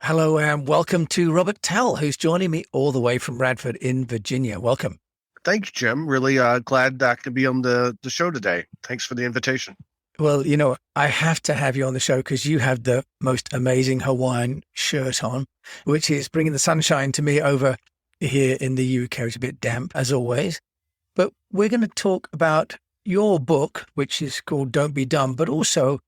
Hello and welcome to Robert Tell, who's joining me all the way from Radford in Virginia. Welcome. Thanks, Jim. Really glad that I could be on the show today. Thanks for the invitation. Well, I have to have you on the show because you have the most amazing Hawaiian shirt on, which is bringing the sunshine to me over here in the UK. It's a bit damp as always. But we're going to talk about your book, which is called Don't Be Dumb, but also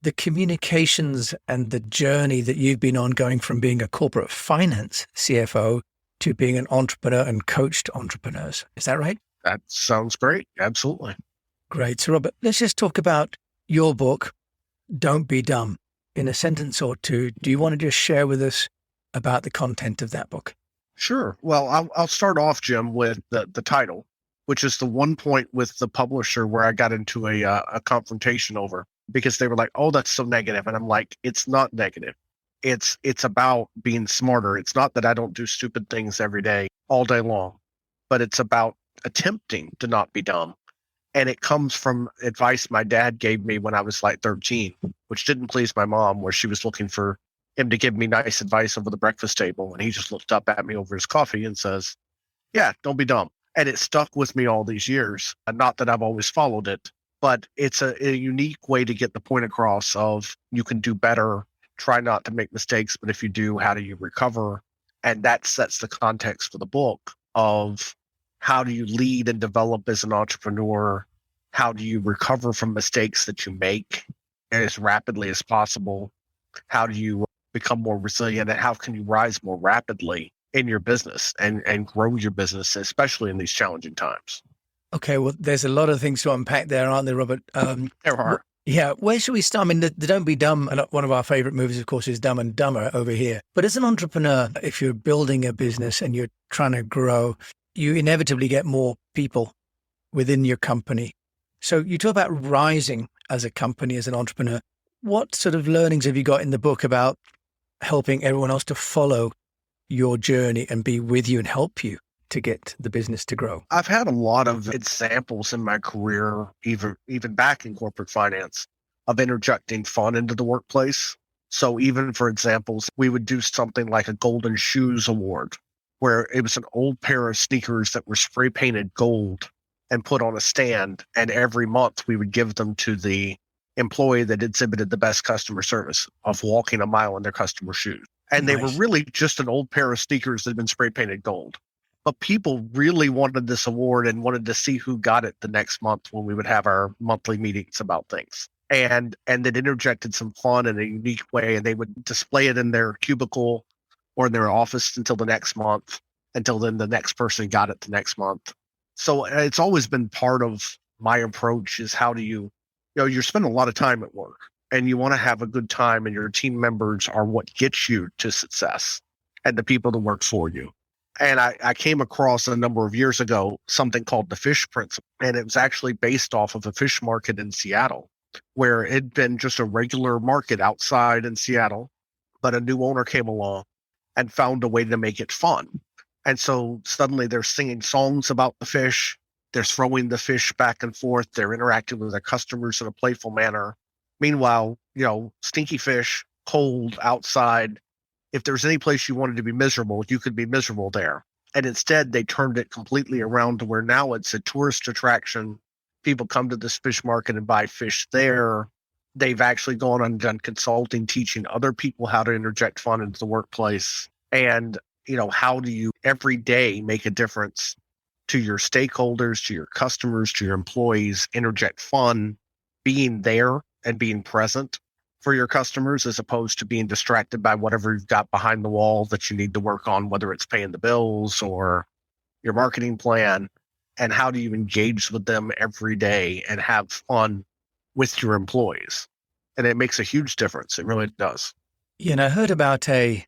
the communications and the journey that you've been on going from being a corporate finance CFO to being an entrepreneur and coached entrepreneurs. Is that right? That sounds great. Absolutely. Great. So, Robert, let's just talk about your book, Don't Be Dumb, in a sentence or two. Do you want to just share with us about the content of that book? Sure. Well, I'll start off, Jim, with the title, which is the one point with the publisher where I got into a confrontation over because they were like, "Oh, that's so negative," and I'm like, "It's not negative. It's about being smarter. It's not that I don't do stupid things every day, all day long, but it's about attempting to not be dumb." And it comes from advice my dad gave me when I was like 13, which didn't please my mom, where she was looking for him to give me nice advice over the breakfast table. And he just looked up at me over his coffee and says, "Yeah, don't be dumb." And it stuck with me all these years. Not that I've always followed it, but it's a unique way to get the point across of you can do better, try not to make mistakes, but if you do, how do you recover? And that sets the context for the book of how do you lead and develop as an entrepreneur? How do you recover from mistakes that you make as rapidly as possible? How do you become more resilient, and how can you rise more rapidly in your business and grow your business, especially in these challenging times? Okay, well, there's a lot of things to unpack there, aren't there, Robert? There are. Yeah, where should we start? I mean, the Don't Be Dumb, and one of our favorite movies, of course, is Dumb and Dumber over here. But as an entrepreneur, if you're building a business and you're trying to grow, you inevitably get more people within your company. So you talk about rising as a company, as an entrepreneur. What sort of learnings have you got in the book about helping everyone else to follow your journey and be with you and help you to get the business to grow? I've had a lot of examples in my career, even back in corporate finance, of interjecting fun into the workplace. So even for examples, we would do something like a Golden Shoes Award, where it was an old pair of sneakers that were spray painted gold and put on a stand. And every month we would give them to the employee that exhibited the best customer service of walking a mile in their customer shoes. And they were Nice. really just an old pair of sneakers that had been spray painted gold. But people really wanted this award and wanted to see who got it the next month when we would have our monthly meetings about things. And it interjected some fun in a unique way, and they would display it in their cubicle or in their office until the next month, until then the next person got it the next month. So it's always been part of my approach is how do you're spending a lot of time at work and you want to have a good time, and your team members are what gets you to success and the people that work for you. And I came across a number of years ago something called the fish principle. And it was actually based off of a fish market in Seattle, where it'd been just a regular market outside in Seattle, but a new owner came along and found a way to make it fun. And so suddenly they're singing songs about the fish. They're throwing the fish back and forth. They're interacting with their customers in a playful manner. Meanwhile, stinky fish, cold outside. If there's any place you wanted to be miserable, you could be miserable there. And instead, they turned it completely around to where now it's a tourist attraction. People come to this fish market and buy fish there. They've actually gone and done consulting, teaching other people how to interject fun into the workplace. And, how do you every day make a difference to your stakeholders, to your customers, to your employees, interject fun, being there and being present for your customers as opposed to being distracted by whatever you've got behind the wall that you need to work on, whether it's paying the bills or your marketing plan. And how do you engage with them every day and have fun with your employees? And it makes a huge difference. It really does. I heard about a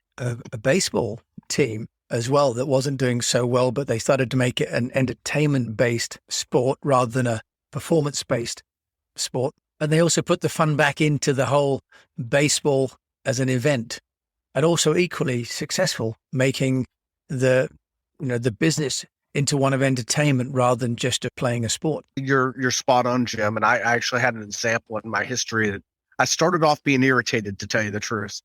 baseball team as well that wasn't doing so well, but they started to make it an entertainment-based sport rather than a performance-based sport. And they also put the fun back into the whole baseball as an event, and also equally successful, making the business into one of entertainment rather than just playing a sport. You're spot on, Jim. And I actually had an example in my history that I started off being irritated, to tell you the truth,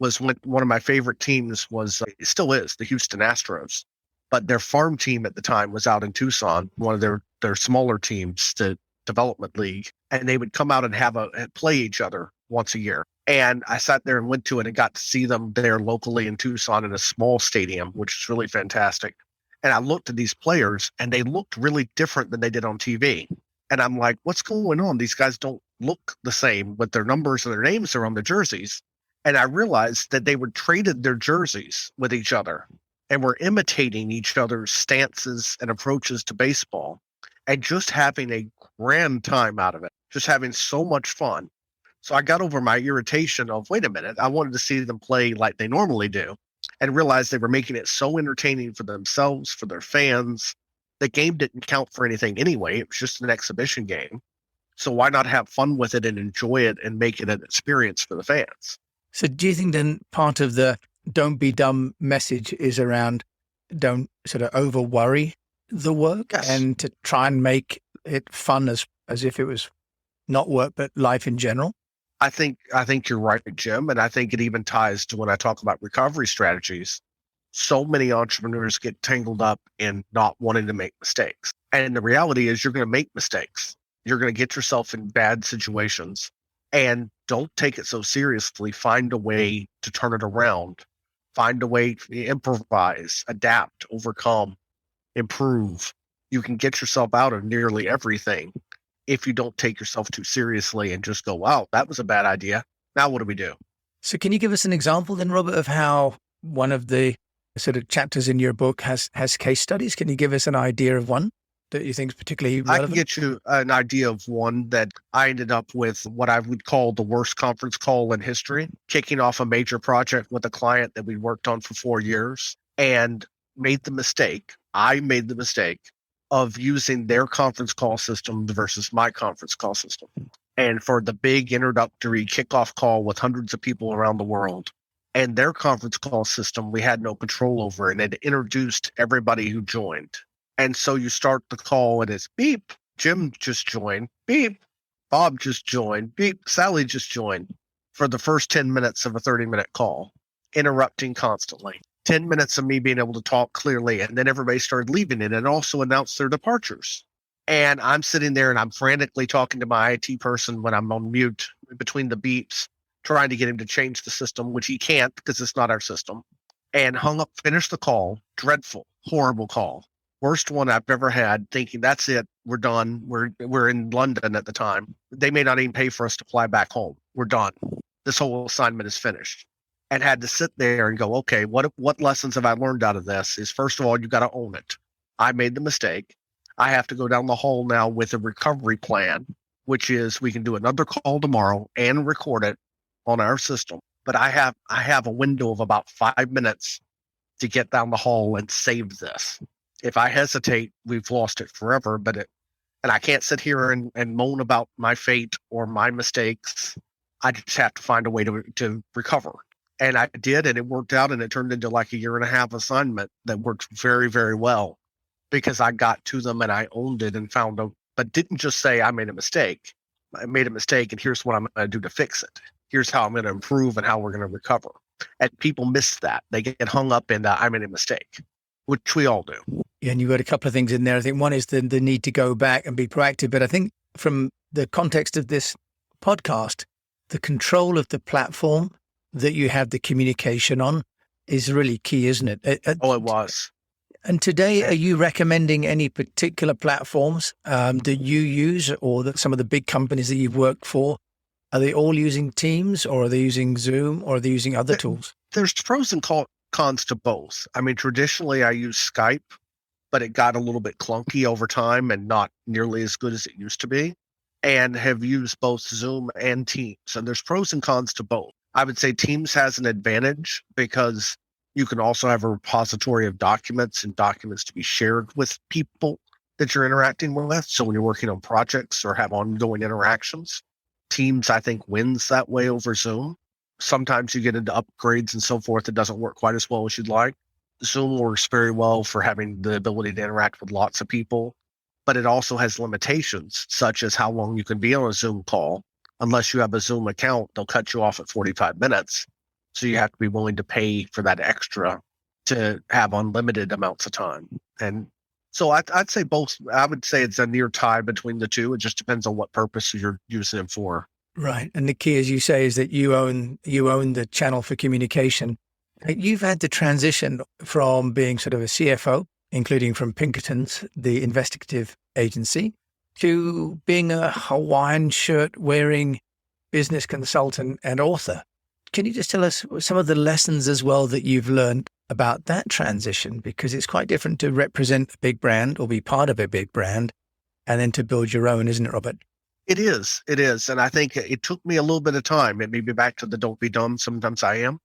was when one of my favorite teams was, it still is, the Houston Astros. But their farm team at the time was out in Tucson, one of their smaller teams, the development league, and they would come out and play each other once a year. And I sat there and went to it and got to see them there locally in Tucson in a small stadium, which is really fantastic. And I looked at these players and they looked really different than they did on TV. And I'm like, what's going on? These guys don't look the same, but their numbers and their names are on the jerseys. And I realized that they would traded their jerseys with each other and were imitating each other's stances and approaches to baseball and just having a grand time out of it, just having so much fun. So I got over my irritation of, wait a minute, I wanted to see them play like they normally do and realized they were making it so entertaining for themselves, for their fans. The game didn't count for anything anyway. It was just an exhibition game. So why not have fun with it and enjoy it and make it an experience for the fans? So do you think then part of the don't be dumb message is around don't sort of over worry the work Yes. and to try and make it fun as if it was not work, but life in general? I think you're right, Jim. And I think it even ties to when I talk about recovery strategies. So many entrepreneurs get tangled up in not wanting to make mistakes. And the reality is you're going to make mistakes. You're going to get yourself in bad situations, and don't take it so seriously. Find a way to turn it around. Find a way to improvise, adapt, overcome, improve. You can get yourself out of nearly everything if you don't take yourself too seriously and just go, wow, that was a bad idea. Now what do we do? So can you give us an example then, Robert, of how one of the sort of chapters in your book has case studies? Can you give us an idea of one that you think is particularly relevant? I can get you an idea of one that I ended up with what I would call the worst conference call in history, kicking off a major project with a client that we worked on for 4 years and made the mistake. I made the mistake of using their conference call system versus my conference call system. And for the big introductory kickoff call with hundreds of people around the world, and their conference call system, we had no control over, and it introduced everybody who joined. And so you start the call and it's beep, Jim just joined, beep, Bob just joined, beep, Sally just joined for the first 10 minutes of a 30-minute call, interrupting constantly. 10 minutes of me being able to talk clearly, and then everybody started leaving it and also announced their departures. And I'm sitting there and I'm frantically talking to my IT person when I'm on mute between the beeps, trying to get him to change the system, which he can't because it's not our system, and hung up, finished the call. Dreadful, horrible call. Worst one I've ever had, thinking that's it, we're done. We're in London at the time. They may not even pay for us to fly back home. We're done. This whole assignment is finished. And had to sit there and go, okay, what lessons have I learned out of this? Is first of all, you got to own it. I made the mistake. I have to go down the hall now with a recovery plan, which is we can do another call tomorrow and record it on our system. But I have a window of about 5 minutes to get down the hall and save this. If I hesitate, we've lost it forever. And I can't sit here and moan about my fate or my mistakes. I just have to find a way to recover. And I did, and it worked out, and it turned into like a 1.5 year assignment that worked very, very well because I got to them and I owned it and but didn't just say I made a mistake. I made a mistake, and here's what I'm going to do to fix it. Here's how I'm going to improve and how we're going to recover. And people miss that. They get hung up in I made a mistake, which we all do. Yeah, and you've got a couple of things in there. I think one is the need to go back and be proactive. But I think from the context of this podcast, the control of the platform that you have the communication on is really key, isn't it? It was. And today, are you recommending any particular platforms that you use, or that some of the big companies that you've worked for? Are they all using Teams, or are they using Zoom, or are they using other tools? There's pros and cons to both. I mean, traditionally I use Skype, but it got a little bit clunky over time and not nearly as good as it used to be, and have used both Zoom and Teams. And there's pros and cons to both. I would say Teams has an advantage because you can also have a repository of documents and documents to be shared with people that you're interacting with. So when you're working on projects or have ongoing interactions, Teams, I think, wins that way over Zoom. Sometimes you get into upgrades and so forth. It doesn't work quite as well as you'd like. Zoom works very well for having the ability to interact with lots of people, but it also has limitations, such as how long you can be on a Zoom call. Unless you have a Zoom account, they'll cut you off at 45 minutes. So you have to be willing to pay for that extra to have unlimited amounts of time. And so I'd say both. I would say it's a near tie between the two. It just depends on what purpose you're using it for. Right. And the key, as you say, is that you own the channel for communication. You've had to transition from being sort of a CFO, including from Pinkerton's, the investigative agency, to being a Hawaiian shirt wearing business consultant and author. Can you just tell us some of the lessons as well that you've learned about that transition? Because it's quite different to represent a big brand or be part of a big brand and then to build your own, isn't it, Robert? It is. It is. And I think it took me a little bit of time. It may be back to the don't be dumb. Sometimes I am.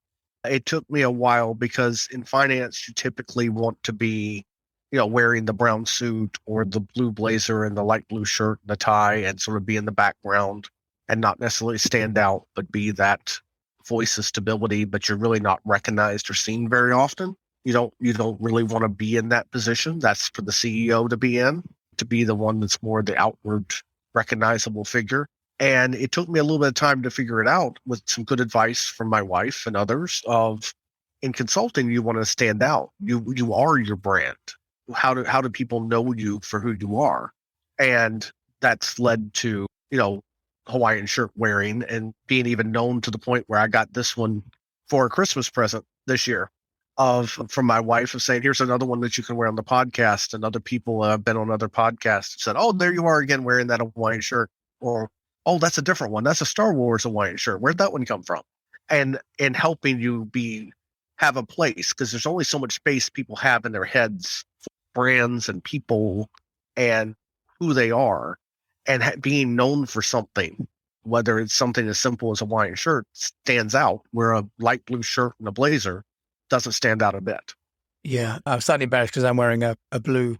It took me a while because in finance, you typically want to be, wearing the brown suit or the blue blazer and the light blue shirt and the tie and sort of be in the background and not necessarily stand out, but be that voice of stability, but you're really not recognized or seen very often. You don't really want to be in that position. That's for the CEO to be the one that's more the outward recognizable figure. And it took me a little bit of time to figure it out with some good advice from my wife and others of in consulting, you want to stand out. You are your brand. How do people know you for who you are? And that's led to, Hawaiian shirt wearing and being even known to the point where I got this one for a Christmas present this year from my wife of saying, here's another one that you can wear on the podcast. And other people have been on other podcasts said, oh, there you are again wearing that Hawaiian shirt. Or, oh, that's a different one. That's a Star Wars Hawaiian shirt. Where'd that one come from? And helping you have a place, because there's only so much space people have in their heads for brands and people and who they are. And being known for something, whether it's something as simple as a Hawaiian shirt, stands out, where a light blue shirt and a blazer doesn't stand out a bit. Yeah, I'm slightly embarrassed because I'm wearing a blue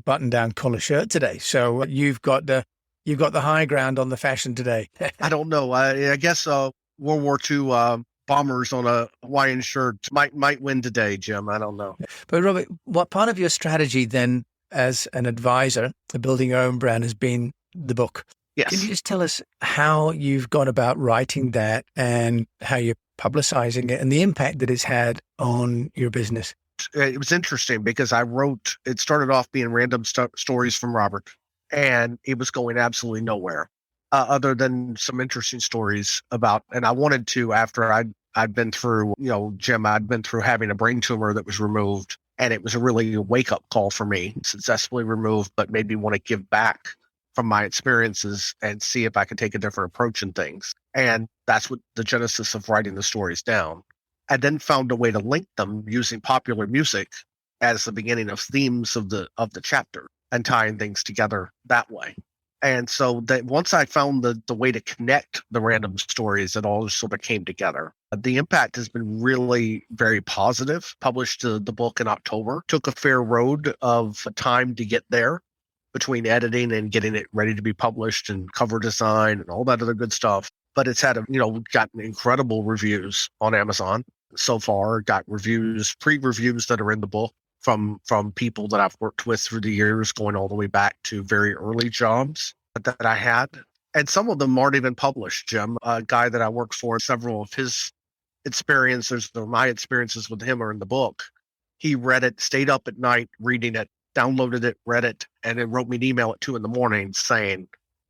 button-down collar shirt today. So you've got the high ground on the fashion today. I don't know. I guess World War II bombers on a Hawaiian shirt might win today, Jim. I don't know. But Robert, what part of your strategy then as an advisor to building your own brand has been the book? Yes. Can you just tell us how you've gone about writing that and how you're publicizing it and the impact that it's had on your business? It was interesting because it started off being random stories from Robert, and it was going absolutely nowhere other than some interesting stories about, and I wanted to, after I'd been through, Jim, I'd been through having a brain tumor that was removed, and it was a really wake-up call for me, successfully removed, but made me want to give back from my experiences and see if I could take a different approach in things. And that's what the genesis of writing the stories down. I then found a way to link them using popular music as the beginning of themes of the chapter and tying things together that way. And so that once I found the way to connect the random stories, it all sort of came together. The impact has been really very positive. Published the book in October. Took a fair road of time to get there between editing and getting it ready to be published and cover design and all that other good stuff. But it's had gotten incredible reviews on Amazon so far. Got pre-reviews that are in the book from people that I've worked with through the years, going all the way back to very early jobs that I had. And some of them aren't even published, Jim. A guy that I worked for, several of his experiences, or my experiences with him are in the book. He read it, stayed up at night reading it, downloaded it, read it, and then wrote me an email at 2 a.m. saying,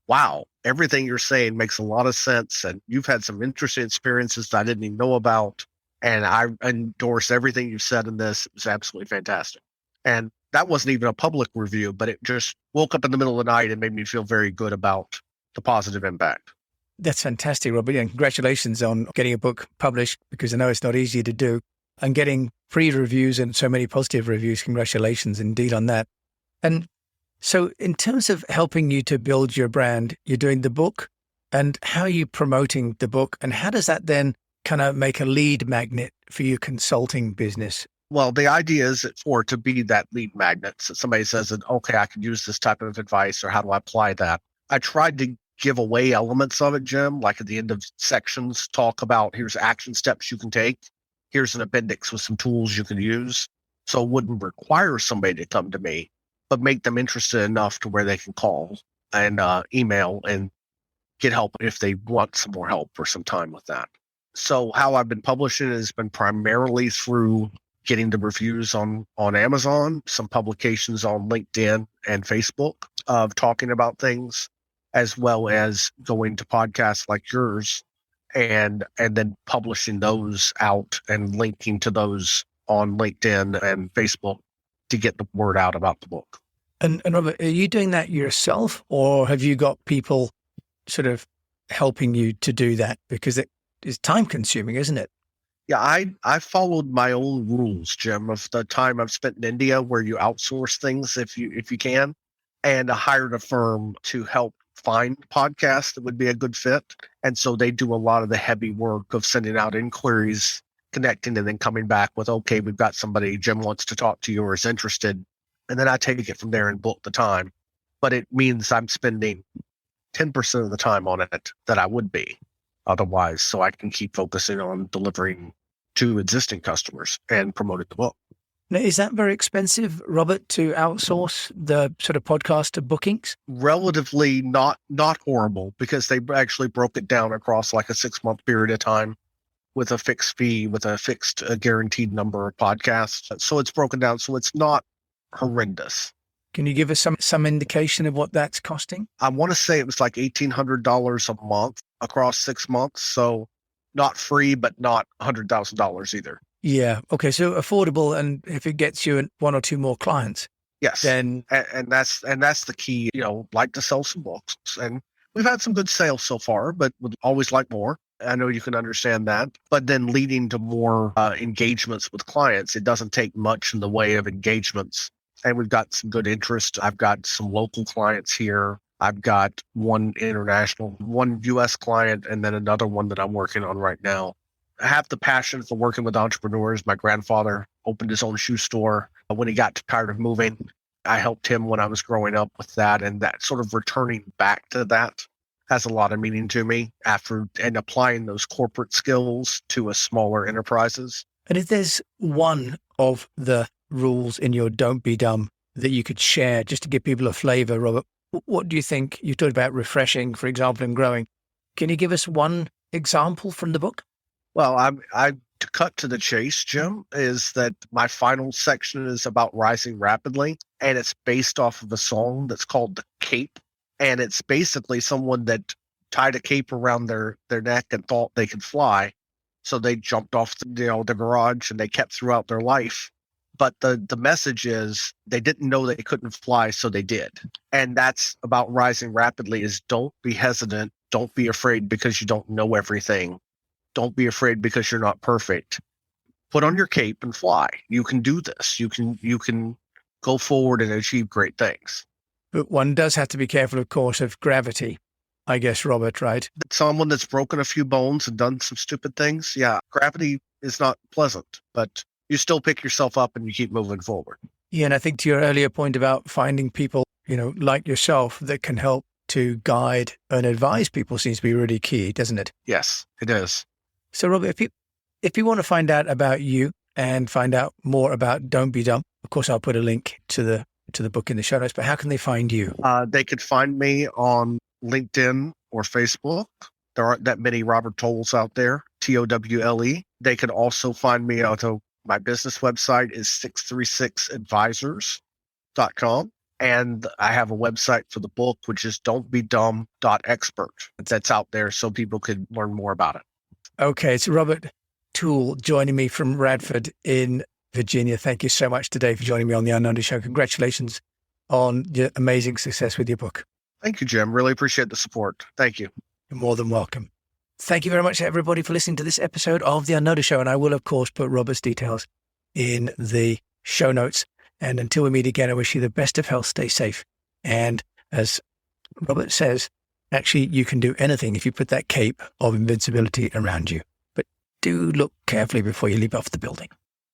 wow, everything you're saying makes a lot of sense. And you've had some interesting experiences that I didn't even know about. And I endorse everything you said in this. It was absolutely fantastic. And that wasn't even a public review, but it just woke up in the middle of the night and made me feel very good about the positive impact. That's fantastic, Robert. And congratulations on getting a book published, because I know it's not easy to do. And getting free reviews and so many positive reviews. Congratulations indeed on that. And so in terms of helping you to build your brand, you're doing the book, and how are you promoting the book? And how does that then kind of make a lead magnet for your consulting business? Well, the idea is for it to be that lead magnet. So somebody says that, okay, I could use this type of advice, or how do I apply that? I tried to give away elements of it, Jim, like at the end of sections, talk about here's action steps you can take. Here's an appendix with some tools you can use. So it wouldn't require somebody to come to me, but make them interested enough to where they can call and email and get help if they want some more help or some time with that. So how I've been publishing has been primarily through getting the reviews on Amazon, some publications on LinkedIn and Facebook of talking about things, as well as going to podcasts like yours and then publishing those out and linking to those on LinkedIn and Facebook to get the word out about the book. And Robert, are you doing that yourself, or have you got people sort of helping you to do that? Because it is time consuming, isn't it? Yeah, I followed my own rules, Jim, of the time I've spent in India, where you outsource things if you can, and I hired a firm to help find podcasts that would be a good fit. And so they do a lot of the heavy work of sending out inquiries, connecting, and then coming back with, okay, we've got somebody, Jim wants to talk to you or is interested. And then I take it from there and book the time. But it means I'm spending 10% of the time on it that I would be otherwise, so I can keep focusing on delivering to existing customers and promoting the book. Now, is that very expensive, Robert, to outsource the sort of podcast bookings? Relatively not horrible, because they actually broke it down across like a 6-month period of time with a fixed fee, with a fixed guaranteed number of podcasts. So it's broken down, so it's not horrendous. Can you give us some indication of what that's costing? I want to say it was like $1,800 a month across 6 months. So not free, but not $100,000 either. Yeah. Okay. So affordable, and if it gets you one or two more clients, yes, then and that's the key. Like to sell some books, and we've had some good sales so far, but would always like more. I know you can understand that, but then leading to more engagements with clients. It doesn't take much in the way of engagements, and we've got some good interest. I've got some local clients here. I've got one international, one U.S. client, and then another one that I'm working on right now. I have the passion for working with entrepreneurs. My grandfather opened his own shoe store when he got tired of moving. I helped him when I was growing up with that, and that sort of returning back to that has a lot of meaning to me and applying those corporate skills to a smaller enterprises. And if there's one of the rules in your Don't Be Dumb that you could share just to give people a flavor, Robert, what do you think? You talked about refreshing, for example, and growing. Can you give us one example from the book? Well, to cut to the chase, Jim, is that my final section is about rising rapidly, and it's based off of a song that's called The Cape. And it's basically someone that tied a cape around their neck and thought they could fly. So they jumped off the garage, and they kept throughout their life. But the message is they didn't know they couldn't fly, so they did. And that's about rising rapidly, is don't be hesitant. Don't be afraid because you don't know everything. Don't be afraid because you're not perfect. Put on your cape and fly. You can do this. You can go forward and achieve great things. But one does have to be careful, of course, of gravity, I guess, Robert, right? Someone that's broken a few bones and done some stupid things, yeah, gravity is not pleasant, but you still pick yourself up and you keep moving forward. Yeah, and I think to your earlier point about finding people, like yourself that can help to guide and advise people seems to be really key, doesn't it? Yes, it is. So, Robert, if you want to find out about you and find out more about Don't Be Dumb, of course, I'll put a link to the book in the show notes, but how can they find you? They could find me on LinkedIn or Facebook. There aren't that many Robert Towles out there, Towle. They could also find me my business website is 636advisors.com. And I have a website for the book, which is don'tbedumb.expert. That's out there so people could learn more about it. Okay, it's Robert Toole joining me from Radford in Virginia. Thank you so much today for joining me on the Unknown Show. Congratulations on your amazing success with your book. Thank you, Jim. Really appreciate the support. Thank you. You're more than welcome. Thank you very much, everybody, for listening to this episode of the Unknown Show. And I will, of course, put Robert's details in the show notes. And until we meet again, I wish you the best of health. Stay safe. And as Robert says, actually, you can do anything if you put that cape of invincibility around you. But do look carefully before you leap off the building.